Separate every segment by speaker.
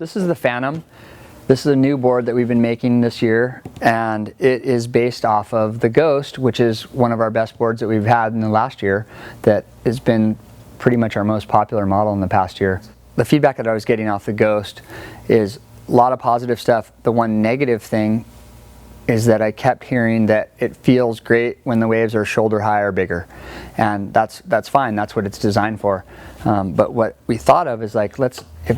Speaker 1: This is the Phantom. This is a new board that we've been making this year, and it is based off of the Ghost, which is one of our best boards that we've had in the last year, that has been pretty much our most popular model in the past year. The feedback that I was getting off the Ghost is a lot of positive stuff. The one negative thing is that I kept hearing that it feels great when the waves are shoulder high or bigger, and that's fine. That's what it's designed for. But what we thought of is like,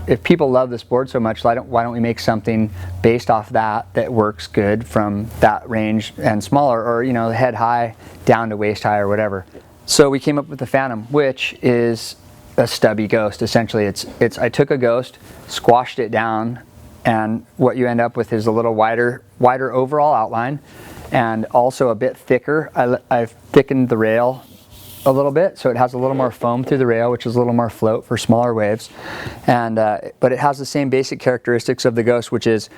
Speaker 1: if people love this board so much, why don't we make something based off that works good from that range and smaller, or head high down to waist high or whatever. So we came up with the Phantom, which is a stubby Ghost. Essentially, I took a Ghost, squashed it down, and what you end up with is a little wider overall outline, and also a bit thicker. I've thickened the rail a little bit, so it has a little more foam through the rail, which is a little more float for smaller waves. And but it has the same basic characteristics of the Ghost, which is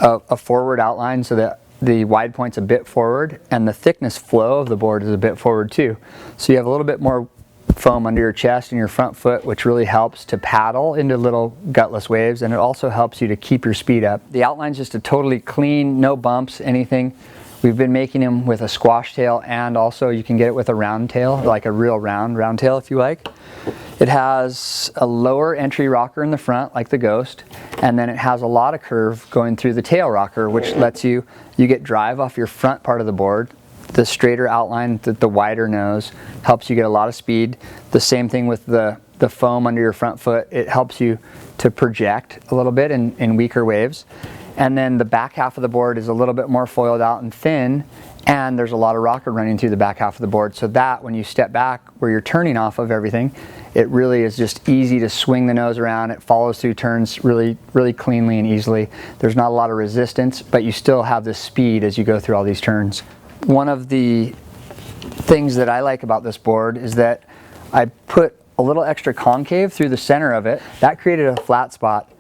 Speaker 1: a forward outline, so that the wide point's a bit forward, and the thickness flow of the board is a bit forward too. So you have a little bit more foam under your chest and your front foot, which really helps to paddle into little gutless waves, and it also helps you to keep your speed up. The outline's just a totally clean, no bumps, anything. We've been making them with a squash tail, and also you can get it with a round tail, like a real round tail if you like. It has a lower entry rocker in the front, like the Ghost, and then it has a lot of curve going through the tail rocker, which lets you get drive off your front part of the board. The straighter outline, the wider nose, helps you get a lot of speed. The same thing with the foam under your front foot. It helps you to project a little bit in weaker waves. And then the back half of the board is a little bit more foiled out and thin, and there's a lot of rocker running through the back half of the board, so that when you step back where you're turning off of everything, it really is just easy to swing the nose around. It follows through turns really cleanly and easily. There's not a lot of resistance, but you still have the speed as you go through all these turns. One of the things that I like about this board is that I put a little extra concave through the center of it. That created a flat spot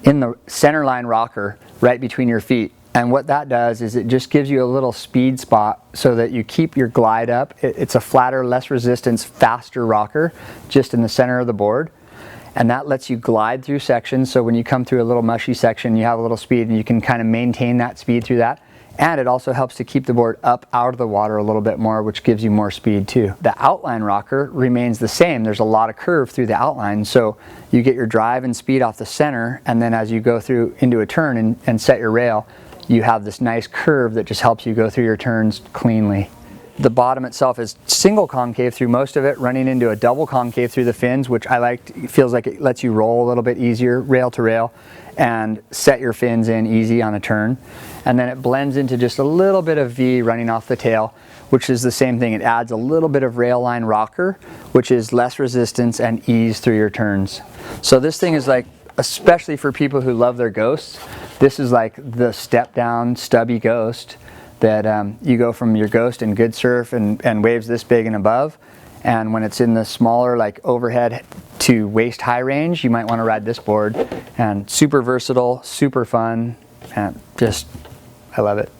Speaker 1: in the center line rocker right between your feet. And what that does is it just gives you a little speed spot so that you keep your glide up. It's a flatter, less resistance, faster rocker just in the center of the board. And that lets you glide through sections, so when you come through a little mushy section, you have a little speed and you can kind of maintain that speed through that. And it also helps to keep the board up out of the water a little bit more, which gives you more speed too. The outline rocker remains the same. There's a lot of curve through the outline, so you get your drive and speed off the center, and then as you go through into a turn and set your rail, you have this nice curve that just helps you go through your turns cleanly. The bottom itself is single concave through most of it, running into a double concave through the fins, which I like. It feels like it lets you roll a little bit easier, rail to rail, and set your fins in easy on a turn. And then it blends into just a little bit of V running off the tail, which is the same thing. It adds a little bit of rail line rocker, which is less resistance and ease through your turns. So this thing is like, especially for people who love their Ghosts, this is like the step down stubby Ghost that you go from your Ghost in good surf and waves this big and above, and when it's in the smaller like overhead to waist high range, you might want to ride this board. And super versatile, super fun, and just I love it.